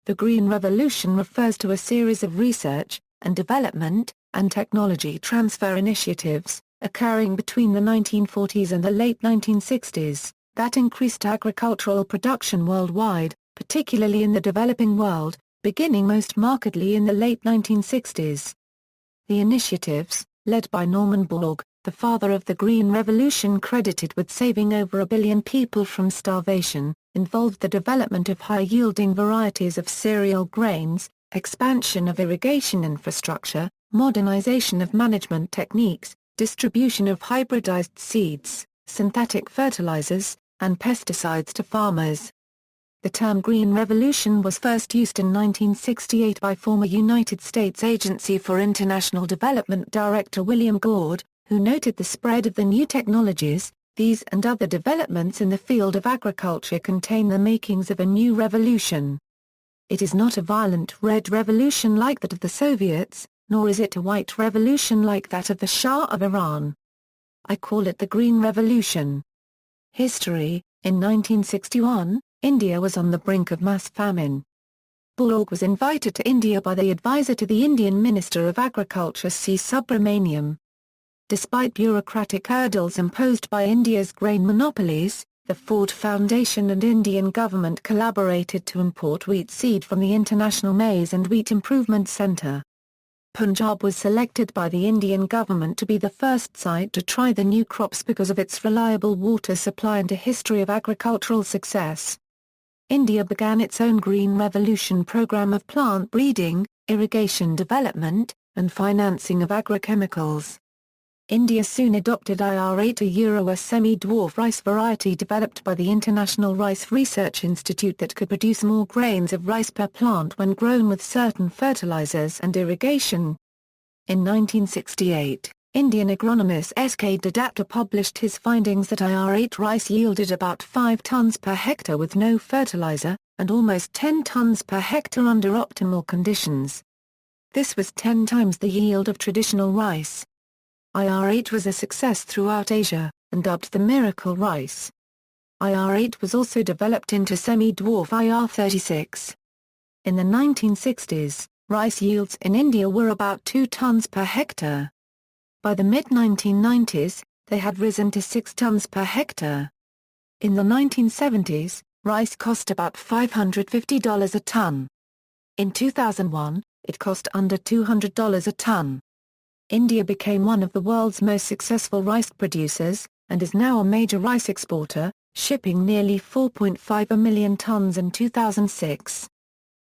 The Green Revolution refers to a series of research and development and technology transfer initiatives occurring between the 1940s and the late 1960s, that increased agricultural production worldwide, particularly in the developing world, beginning most markedly in the late 1960s. The initiatives, led by Norman Borlaug, the father of the Green Revolution credited with saving over 1 billion people from starvation, involved the development of high-yielding varieties of cereal grains, expansion of irrigation infrastructure, modernization of management techniques, distribution of hybridized seeds, synthetic fertilizers, and pesticides to farmers. The term Green Revolution was first used in 1968 by former United States Agency for International Development Director William Gaud, who noted the spread of the new technologies. These and other developments in the field of agriculture contain the makings of a new revolution. It is not a violent red revolution like that of the Soviets, nor is it a white revolution like that of the Shah of Iran. I call it the Green Revolution. History: in 1961, India was on the brink of mass famine. Borlaug was invited to India by the advisor to the Indian Minister of Agriculture C. Subramaniam. Despite bureaucratic hurdles imposed by India's grain monopolies, the Ford Foundation and Indian government collaborated to import wheat seed from the International Maize and Wheat Improvement Centre. Punjab was selected by the Indian government to be the first site to try the new crops because of its reliable water supply and a history of agricultural success. India began its own Green Revolution program of plant breeding, irrigation development, and financing of agrochemicals. India soon adopted IR8, a semi-dwarf rice variety developed by the International Rice Research Institute that could produce more grains of rice per plant when grown with certain fertilizers and irrigation. In 1968, Indian agronomist S.K. Datta published his findings that IR8 rice yielded about 5 tons per hectare with no fertilizer, and almost 10 tons per hectare under optimal conditions. This was 10 times the yield of traditional rice. IR8 was a success throughout Asia, and dubbed the miracle rice. IR8 was also developed into semi-dwarf IR36. In the 1960s, rice yields in India were about 2 tons per hectare. By the mid-1990s, they had risen to 6 tons per hectare. In the 1970s, rice cost about $550 a ton. In 2001, it cost under $200 a ton. India became one of the world's most successful rice producers, and is now a major rice exporter, shipping nearly 4.5 million tons in 2006.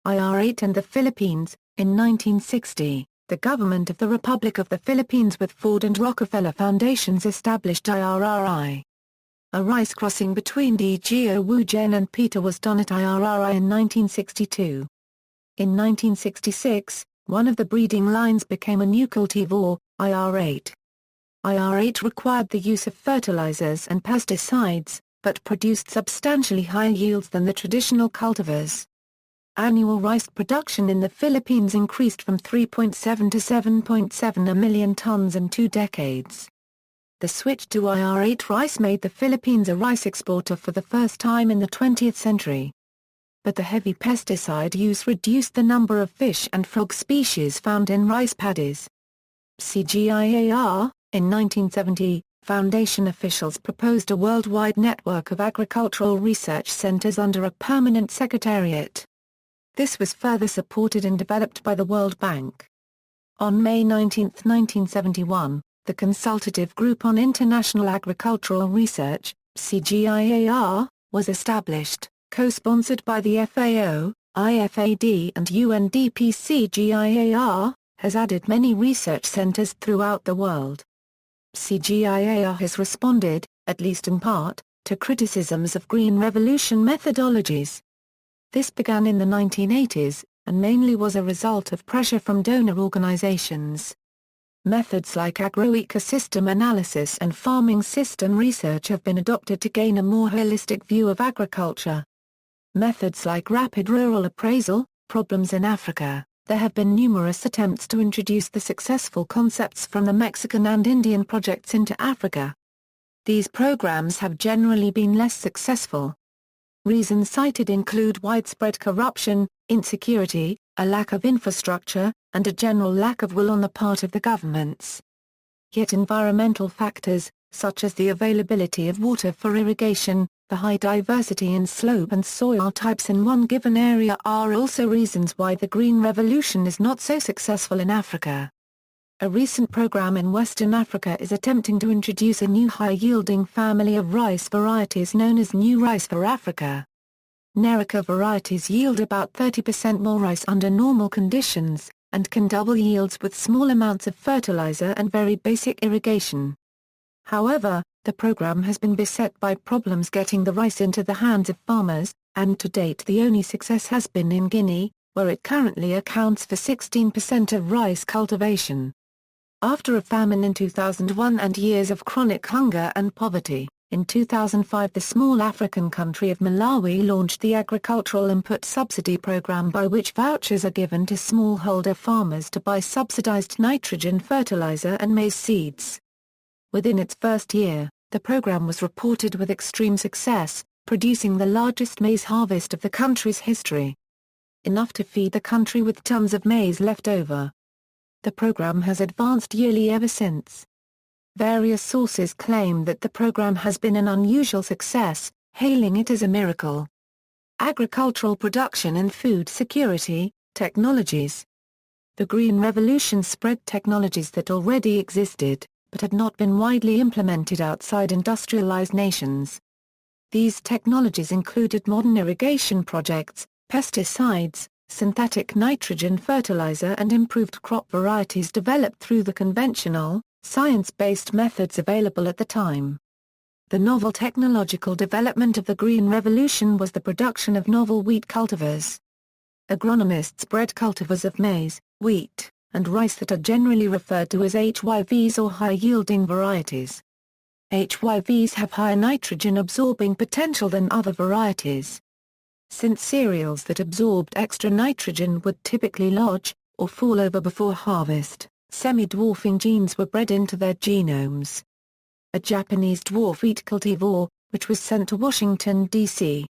IR8 and the Philippines. In 1960, the government of the Republic of the Philippines with Ford and Rockefeller Foundations established IRRI. A rice crossing between D.G.O. Wujen and Peter was done at IRRI in 1962. In 1966, one of the breeding lines became a new cultivar, IR8. IR8 required the use of fertilizers and pesticides, but produced substantially higher yields than the traditional cultivars. Annual rice production in the Philippines increased from 3.7 to 7.7 million tons in 2 decades. The switch to IR8 rice made the Philippines a rice exporter for the first time in the 20th century. But the heavy pesticide use reduced the number of fish and frog species found in rice paddies. CGIAR, in 1970, Foundation officials proposed a worldwide network of agricultural research centers under a permanent secretariat. This was further supported and developed by the World Bank. On May 19, 1971, the Consultative Group on International Agricultural Research, CGIAR, was established, co-sponsored by the FAO, IFAD and UNDP. CGIAR has added many research centers throughout the world. CGIAR has responded, at least in part, to criticisms of Green Revolution methodologies. This began in the 1980s, and mainly was a result of pressure from donor organizations. Methods like agroecosystem analysis and farming system research have been adopted to gain a more holistic view of agriculture. Methods like rapid rural appraisal, problems in Africa. There have been numerous attempts to introduce the successful concepts from the Mexican and Indian projects into Africa. These programs have generally been less successful. Reasons cited include widespread corruption, insecurity, a lack of infrastructure, and a general lack of will on the part of the governments. Yet environmental factors, such as the availability of water for irrigation, the high diversity in slope and soil types in one given area are also reasons why the Green Revolution is not so successful in Africa. A recent program in Western Africa is attempting to introduce a new high-yielding family of rice varieties known as New Rice for Africa. Nerica varieties yield about 30% more rice under normal conditions, and can double yields with small amounts of fertilizer and very basic irrigation. However, the program has been beset by problems getting the rice into the hands of farmers, and to date the only success has been in Guinea, where it currently accounts for 16% of rice cultivation. After a famine in 2001 and years of chronic hunger and poverty, in 2005 the small African country of Malawi launched the Agricultural Input Subsidy Program, by which vouchers are given to smallholder farmers to buy subsidized nitrogen fertilizer and maize seeds. Within its first year, the program was reported with extreme success, producing the largest maize harvest of the country's history. Enough to feed the country with tons of maize left over. The program has advanced yearly ever since. Various sources claim that the program has been an unusual success, hailing it as a miracle. Agricultural production and food security, technologies. The Green Revolution spread technologies that already existed, but had not been widely implemented outside industrialized nations. These technologies included modern irrigation projects, pesticides, synthetic nitrogen fertilizer and improved crop varieties developed through the conventional, science-based methods available at the time. The novel technological development of the Green Revolution was the production of novel wheat cultivars. Agronomists bred cultivars of maize, wheat, and rice that are generally referred to as HYVs or high-yielding varieties. HYVs have higher nitrogen-absorbing potential than other varieties. Since cereals that absorbed extra nitrogen would typically lodge, or fall over before harvest, semi-dwarfing genes were bred into their genomes. A Japanese dwarf wheat cultivar, which was sent to Washington, D.C.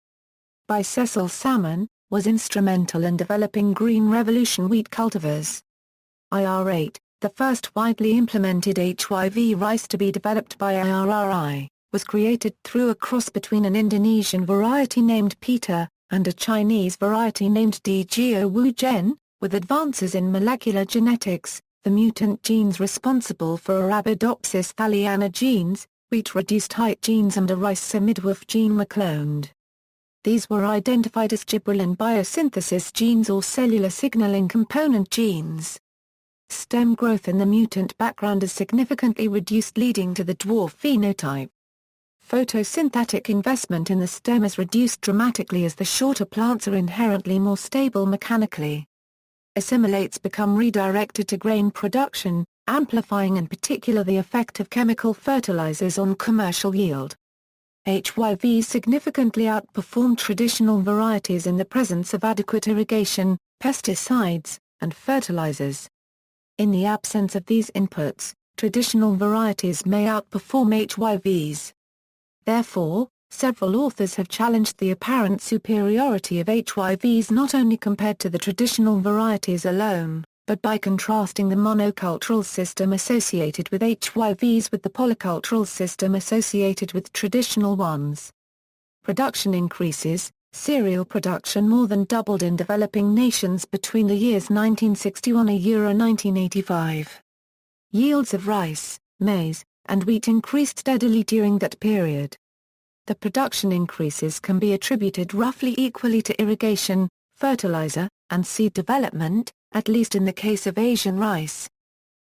by Cecil Salmon, was instrumental in developing Green Revolution wheat cultivars. IR8, the first widely implemented HYV rice to be developed by IRRI, was created through a cross between an Indonesian variety named Peter, and a Chinese variety named DGO Wu Gen. With advances in molecular genetics, the mutant genes responsible for Arabidopsis thaliana genes, wheat reduced height genes and a rice midwoof gene were cloned. These were identified as gibberellin biosynthesis genes or cellular signaling component genes. Stem growth in the mutant background is significantly reduced, leading to the dwarf phenotype. Photosynthetic investment in the stem is reduced dramatically as the shorter plants are inherently more stable mechanically. Assimilates become redirected to grain production, amplifying in particular the effect of chemical fertilizers on commercial yield. HYVs significantly outperform traditional varieties in the presence of adequate irrigation, pesticides, and fertilizers. In the absence of these inputs, traditional varieties may outperform HYVs. Therefore, several authors have challenged the apparent superiority of HYVs not only compared to the traditional varieties alone, but by contrasting the monocultural system associated with HYVs with the polycultural system associated with traditional ones. Production increases. Cereal production more than doubled in developing nations between the years 1961 and 1985. Yields of rice, maize, and wheat increased steadily during that period. The production increases can be attributed roughly equally to irrigation, fertilizer, and seed development, at least in the case of Asian rice.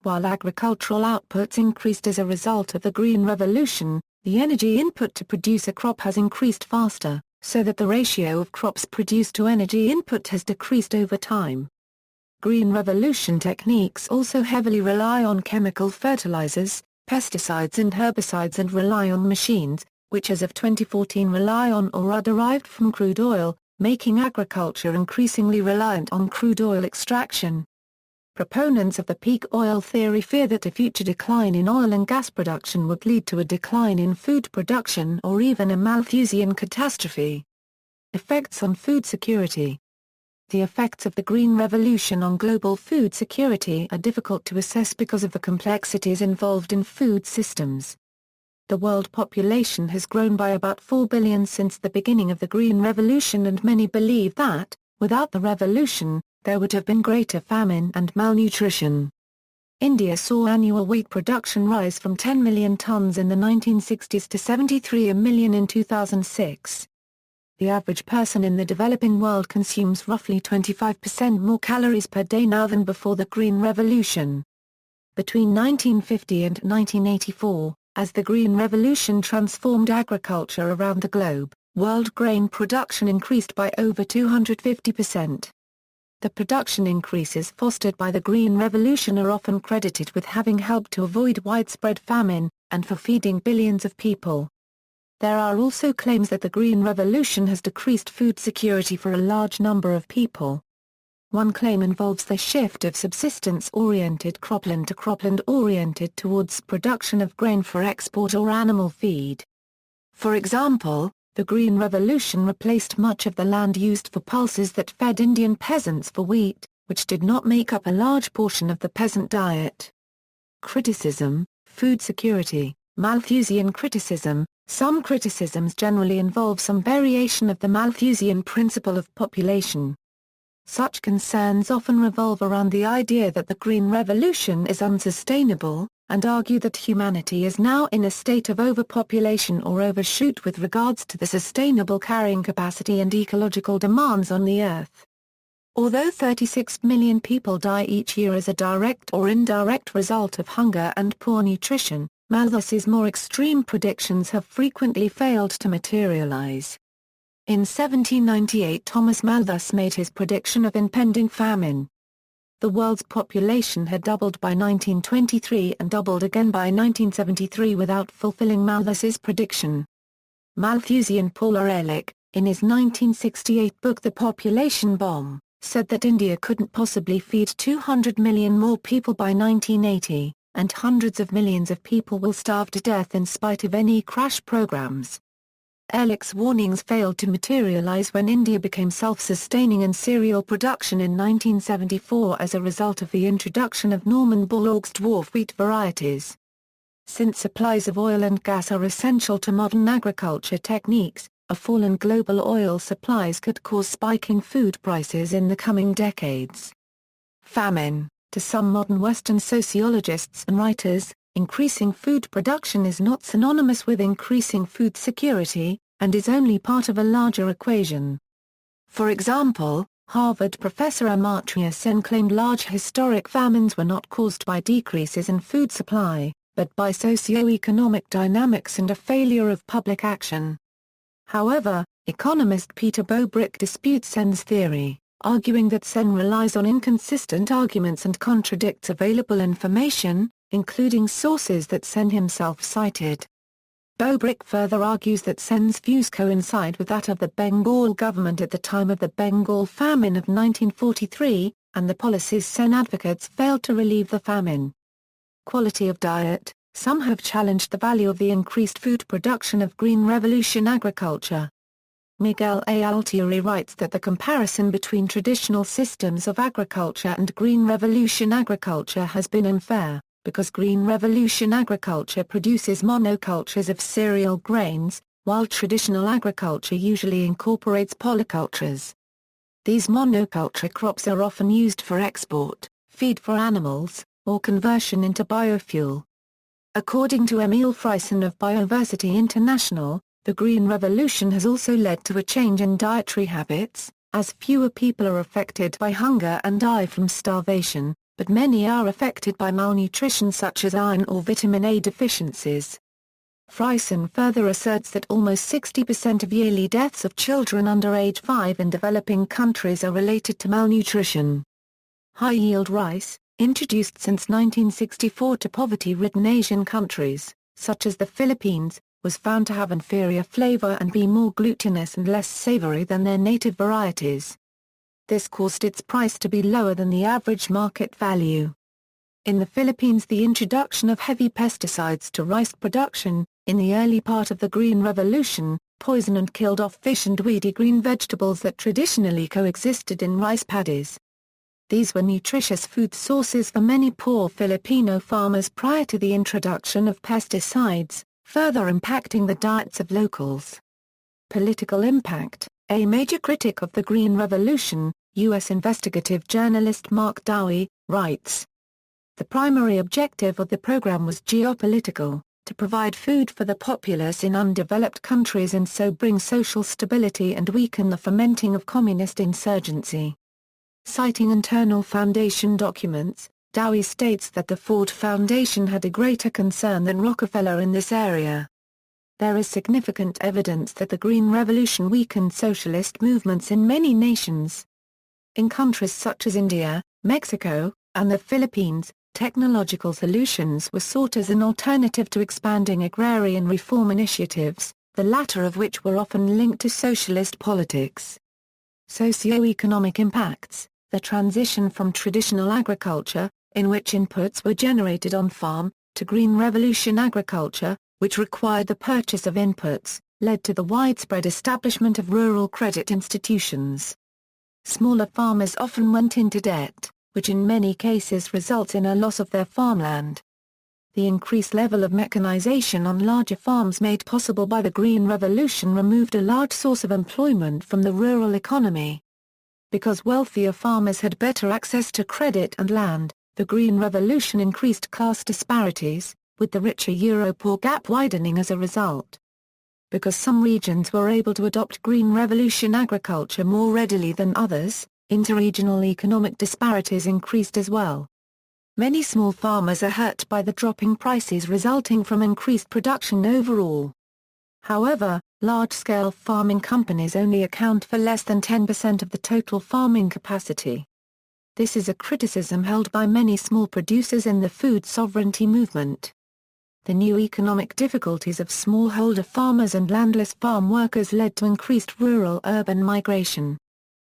While agricultural outputs increased as a result of the Green Revolution, the energy input to produce a crop has increased faster, so that the ratio of crops produced to energy input has decreased over time. Green Revolution techniques also heavily rely on chemical fertilizers, pesticides and herbicides, and rely on machines, which as of 2014 rely on or are derived from crude oil, making agriculture increasingly reliant on crude oil extraction. Proponents of the peak oil theory fear that a future decline in oil and gas production would lead to a decline in food production or even a Malthusian catastrophe. Effects on food security. The effects of the Green Revolution on global food security are difficult to assess because of the complexities involved in food systems. The world population has grown by about 4 billion since the beginning of the Green Revolution, and many believe that, without the revolution, there would have been greater famine and malnutrition. India saw annual wheat production rise from 10 million tons in the 1960s to 73 million in 2006. The average person in the developing world consumes roughly 25% more calories per day now than before the Green Revolution. Between 1950 and 1984, as the Green Revolution transformed agriculture around the globe, world grain production increased by over 250%. The production increases fostered by the Green Revolution are often credited with having helped to avoid widespread famine, and for feeding billions of people. There are also claims that the Green Revolution has decreased food security for a large number of people. One claim involves the shift of subsistence-oriented cropland to cropland-oriented towards production of grain for export or animal feed. For example, the Green Revolution replaced much of the land used for pulses that fed Indian peasants for wheat, which did not make up a large portion of the peasant diet. Criticism, food security, Malthusian criticism. Some criticisms generally involve some variation of the Malthusian principle of population. Such concerns often revolve around the idea that the Green Revolution is unsustainable, and argue that humanity is now in a state of overpopulation or overshoot with regards to the sustainable carrying capacity and ecological demands on the Earth. Although 36 million people die each year as a direct or indirect result of hunger and poor nutrition, Malthus's more extreme predictions have frequently failed to materialize. In 1798 Thomas Malthus made his prediction of impending famine. The world's population had doubled by 1923 and doubled again by 1973 without fulfilling Malthus's prediction. Malthusian Paul Ehrlich, in his 1968 book The Population Bomb, said that India couldn't possibly feed 200 million more people by 1980, and hundreds of millions of people will starve to death in spite of any crash programs. Ehrlich's warnings failed to materialize when India became self-sustaining in cereal production in 1974 as a result of the introduction of Norman Borlaug's dwarf wheat varieties. Since supplies of oil and gas are essential to modern agriculture techniques, a fall in global oil supplies could cause spiking food prices in the coming decades. Famine. To some modern Western sociologists and writers, increasing food production is not synonymous with increasing food security, and is only part of a larger equation. For example, Harvard professor Amartya Sen claimed large historic famines were not caused by decreases in food supply, but by socio-economic dynamics and a failure of public action. However, economist Peter Bobrick disputes Sen's theory, arguing that Sen relies on inconsistent arguments and contradicts available information, including sources that Sen himself cited. Bobrick further argues that Sen's views coincide with that of the Bengal government at the time of the Bengal famine of 1943, and the policies Sen advocates failed to relieve the famine. Quality of diet. Some have challenged the value of the increased food production of Green Revolution agriculture. Miguel A. Altieri writes that the comparison between traditional systems of agriculture and Green Revolution agriculture has been unfair, because Green Revolution agriculture produces monocultures of cereal grains, while traditional agriculture usually incorporates polycultures. These monoculture crops are often used for export, feed for animals, or conversion into biofuel. According to Emil Friesen of Biodiversity International, the Green Revolution has also led to a change in dietary habits, as fewer people are affected by hunger and die from starvation, but many are affected by malnutrition such as iron or vitamin A deficiencies. Friesen further asserts that almost 60% of yearly deaths of children under age 5 in developing countries are related to malnutrition. High-yield rice, introduced since 1964 to poverty-ridden Asian countries, such as the Philippines, was found to have inferior flavor and be more glutinous and less savory than their native varieties. This caused its price to be lower than the average market value. In the Philippines, the introduction of heavy pesticides to rice production, in the early part of the Green Revolution, poison and killed off fish and weedy green vegetables that traditionally coexisted in rice paddies. These were nutritious food sources for many poor Filipino farmers prior to the introduction of pesticides, further impacting the diets of locals. Political impact. A major critic of the Green Revolution, U.S. investigative journalist Mark Dowie, writes, "The primary objective of the program was geopolitical, to provide food for the populace in undeveloped countries and so bring social stability and weaken the fomenting of communist insurgency." Citing internal foundation documents, Dowie states that the Ford Foundation had a greater concern than Rockefeller in this area. There is significant evidence that the Green Revolution weakened socialist movements in many nations. In countries such as India, Mexico, and the Philippines, technological solutions were sought as an alternative to expanding agrarian reform initiatives, the latter of which were often linked to socialist politics. Socio-economic impacts. The transition from traditional agriculture, in which inputs were generated on farm, to Green Revolution agriculture, which required the purchase of inputs, led to the widespread establishment of rural credit institutions. Smaller farmers often went into debt, which in many cases results in a loss of their farmland. The increased level of mechanization on larger farms made possible by the Green Revolution removed a large source of employment from the rural economy. Because wealthier farmers had better access to credit and land, the Green Revolution increased class disparities, with the richer-poor gap widening as a result. Because some regions were able to adopt Green Revolution agriculture more readily than others, interregional economic disparities increased as well. Many small farmers are hurt by the dropping prices resulting from increased production overall. However, large-scale farming companies only account for less than 10% of the total farming capacity. This is a criticism held by many small producers in the food sovereignty movement. The new economic difficulties of smallholder farmers and landless farm workers led to increased rural-urban migration.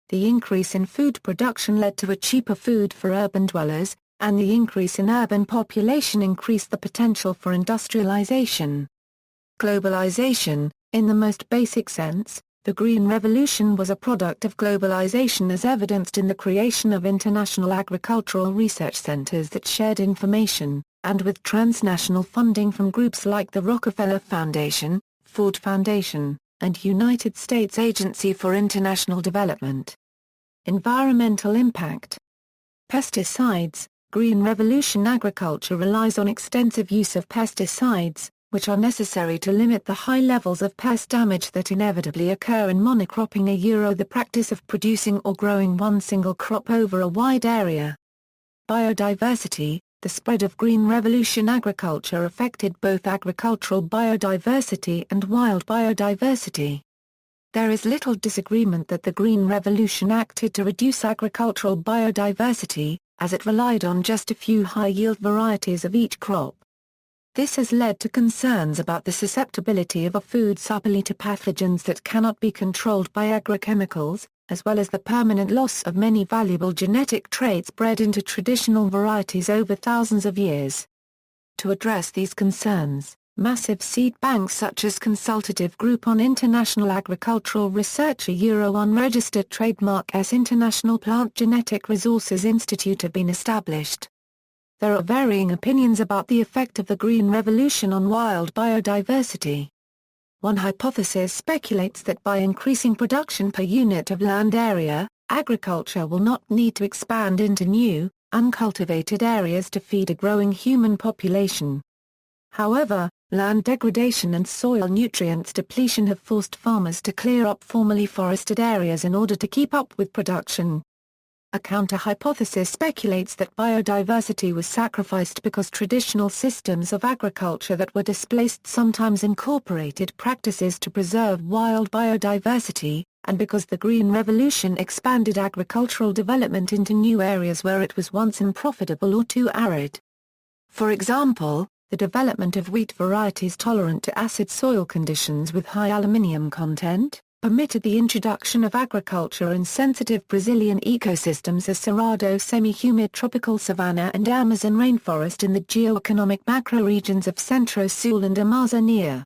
The increase in food production led to a cheaper food for urban dwellers, and the increase in urban population increased the potential for industrialization. Globalization. In the most basic sense, the Green Revolution was a product of globalization as evidenced in the creation of international agricultural research centers that shared information, and with transnational funding from groups like the Rockefeller Foundation, Ford Foundation, and United States Agency for International Development. Environmental impact. Pesticides. Green Revolution agriculture relies on extensive use of pesticides, which are necessary to limit the high levels of pest damage that inevitably occur in monocropping, the practice of producing or growing one single crop over a wide area. Biodiversity. The spread of Green Revolution agriculture affected both agricultural biodiversity and wild biodiversity. There is little disagreement that the Green Revolution acted to reduce agricultural biodiversity, as it relied on just a few high-yield varieties of each crop. This has led to concerns about the susceptibility of a food supply to pathogens that cannot be controlled by agrochemicals, as well as the permanent loss of many valuable genetic traits bred into traditional varieties over thousands of years. To address these concerns, massive seed banks such as Consultative Group on International Agricultural Research unregistered trademark S International Plant Genetic Resources Institute have been established. There are varying opinions about the effect of the Green Revolution on wild biodiversity. One hypothesis speculates that by increasing production per unit of land area, agriculture will not need to expand into new, uncultivated areas to feed a growing human population. However, land degradation and soil nutrients depletion have forced farmers to clear up formerly forested areas in order to keep up with production. A counter-hypothesis speculates that biodiversity was sacrificed because traditional systems of agriculture that were displaced sometimes incorporated practices to preserve wild biodiversity, and because the Green Revolution expanded agricultural development into new areas where it was once unprofitable or too arid. For example, the development of wheat varieties tolerant to acid soil conditions with high aluminium content, permitted the introduction of agriculture in sensitive Brazilian ecosystems as Cerrado semi-humid tropical savanna and Amazon rainforest in the geoeconomic macroregions of Centro-Sul and Amazônia.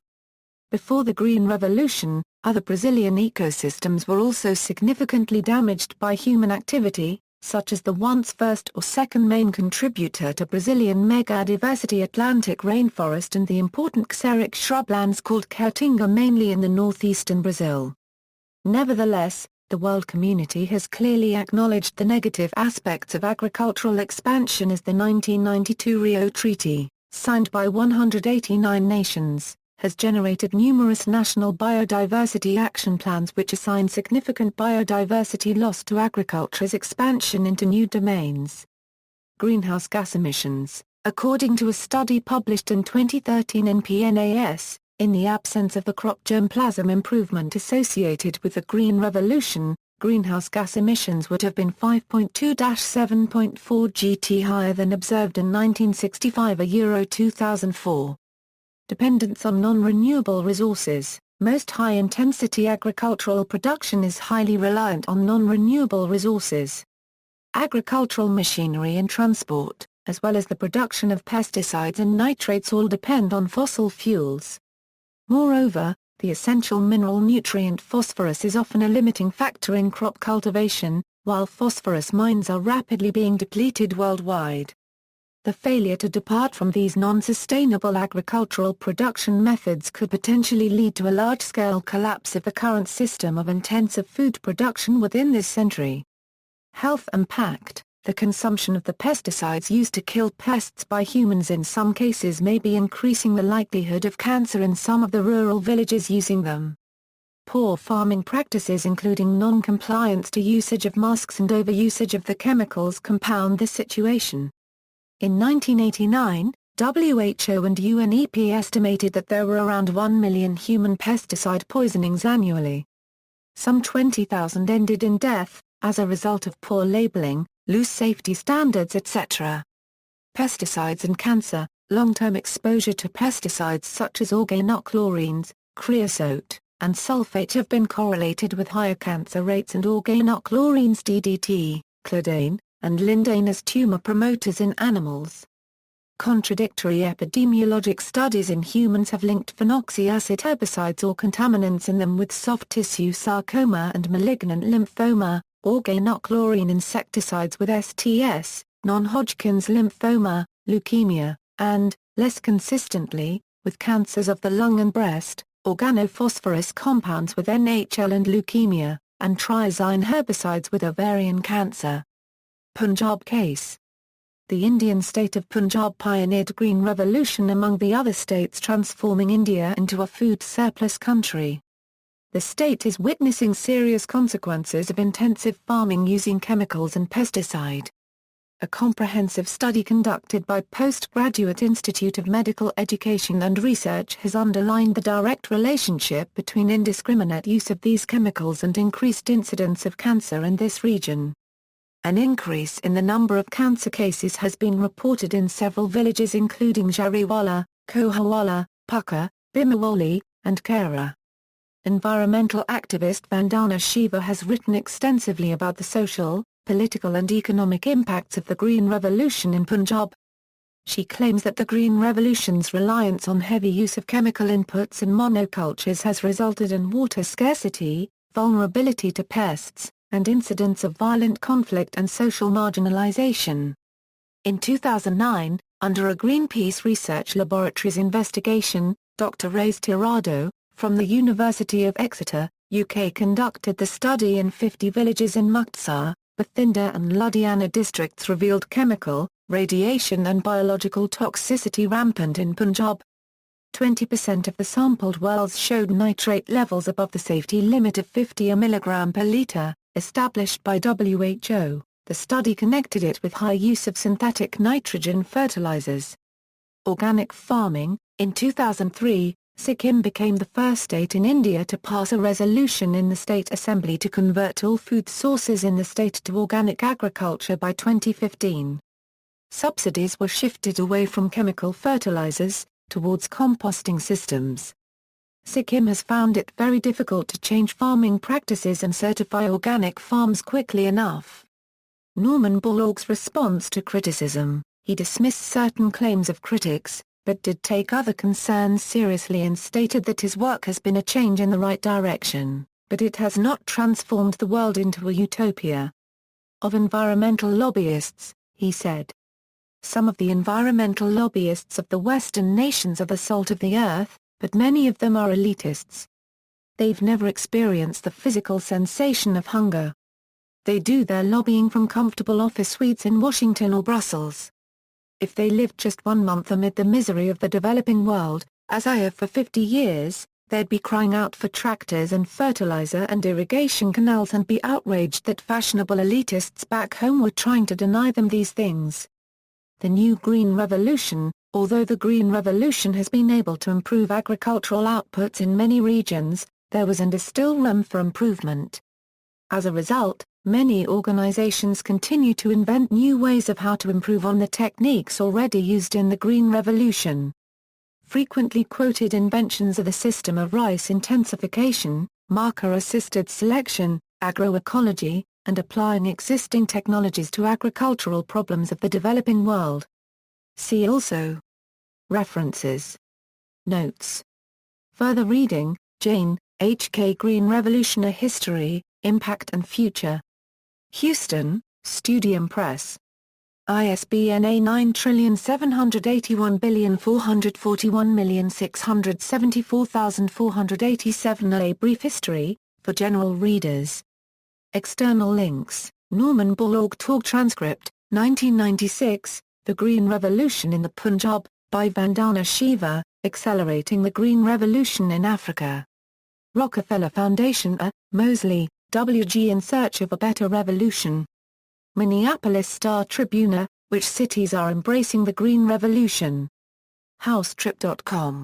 Before the Green Revolution, other Brazilian ecosystems were also significantly damaged by human activity, such as the once first or second main contributor to Brazilian megadiversity Atlantic rainforest and the important xeric shrublands called caatinga mainly in the northeastern Brazil. Nevertheless, the world community has clearly acknowledged the negative aspects of agricultural expansion as the 1992 Rio Treaty, signed by 189 nations, has generated numerous national biodiversity action plans which assign significant biodiversity loss to agriculture's expansion into new domains. Greenhouse gas emissions. According to a study published in 2013 in PNAS, in the absence of the crop germplasm improvement associated with the Green Revolution, greenhouse gas emissions would have been 5.2-7.4 gt higher than observed in 1965 or 2004. Dependence on non-renewable resources. Most high-intensity agricultural production is highly reliant on non-renewable resources. Agricultural machinery and transport, as well as the production of pesticides and nitrates all depend on fossil fuels. Moreover, the essential mineral nutrient phosphorus is often a limiting factor in crop cultivation, while phosphorus mines are rapidly being depleted worldwide. The failure to depart from these non-sustainable agricultural production methods could potentially lead to a large-scale collapse of the current system of intensive food production within this century. Health impact. The consumption of the pesticides used to kill pests by humans in some cases may be increasing the likelihood of cancer in some of the rural villages using them. Poor farming practices including non-compliance to usage of masks and overusage of the chemicals compound this situation. In 1989, WHO and UNEP estimated that there were around 1 million human pesticide poisonings annually. Some 20,000 ended in death, as a result of poor labeling, loose safety standards etc. Pesticides and cancer. Long-term exposure to pesticides such as organochlorines, creosote, and sulfate have been correlated with higher cancer rates, and organochlorines DDT, clodane, and lindane as tumor promoters in animals. Contradictory epidemiologic studies in humans have linked phenoxyacid herbicides or contaminants in them with soft tissue sarcoma and malignant lymphoma, organochlorine insecticides with STS, non-Hodgkin's lymphoma, leukemia, and, less consistently, with cancers of the lung and breast, organophosphorus compounds with NHL and leukemia, and triazine herbicides with ovarian cancer. Punjab case. The Indian state of Punjab pioneered Green Revolution among the other states, transforming India into a food surplus country. The state is witnessing serious consequences of intensive farming using chemicals and pesticide. A comprehensive study conducted by Postgraduate Institute of Medical Education and Research has underlined the direct relationship between indiscriminate use of these chemicals and increased incidence of cancer in this region. An increase in the number of cancer cases has been reported in several villages including Jariwala, Kohawala, Pukka, Bhimawali, and Kera. Environmental activist Vandana Shiva has written extensively about the social, political and economic impacts of the Green Revolution in Punjab. She claims that the Green Revolution's reliance on heavy use of chemical inputs and monocultures has resulted in water scarcity, vulnerability to pests, and incidents of violent conflict and social marginalization. In 2009, under a Greenpeace Research Laboratories investigation, Dr. Rose Tirado, from the University of Exeter, UK conducted the study in 50 villages in Muktsar, Bathinda and Ludhiana districts revealed chemical, radiation and biological toxicity rampant in Punjab. 20% of the sampled wells showed nitrate levels above the safety limit of 50 mg per litre, established by WHO. The study connected it with high use of synthetic nitrogen fertilizers. Organic farming. In 2003, Sikkim became the first state in India to pass a resolution in the State Assembly to convert all food sources in the state to organic agriculture by 2015. Subsidies were shifted away from chemical fertilizers, towards composting systems. Sikkim has found it very difficult to change farming practices and certify organic farms quickly enough. Norman Borlaug's response to criticism. He dismissed certain claims of critics, but did take other concerns seriously and stated that his work has been a change in the right direction, but it has not transformed the world into a utopia. Of environmental lobbyists, he said, "Some of the environmental lobbyists of the Western nations are the salt of the earth, but many of them are elitists. They've never experienced the physical sensation of hunger. They do their lobbying from comfortable office suites in Washington or Brussels. If they lived just 1 month amid the misery of the developing world, as I have for 50 years, they'd be crying out for tractors and fertilizer and irrigation canals and be outraged that fashionable elitists back home were trying to deny them these things." The new Green Revolution, although the Green Revolution has been able to improve agricultural outputs in many regions, there was and is still room for improvement. As a result, many organizations continue to invent new ways of how to improve on the techniques already used in the Green Revolution. Frequently quoted inventions are the system of rice intensification, marker-assisted selection, agroecology, and applying existing technologies to agricultural problems of the developing world. See also. References. Notes. Further reading, Jane, H.K. Green Revolution: A History, Impact and Future. Houston, Studium Press. ISBN A9781441647487. A Brief History, for General Readers. External links, Norman Borlaug Talk Transcript, 1996, The Green Revolution in the Punjab, by Vandana Shiva, Accelerating the Green Revolution in Africa. Rockefeller Foundation. Mosley, W.G. In Search of a Better Revolution. Minneapolis Star-Tribune, Which Cities Are Embracing the Green Revolution? Housetrip.com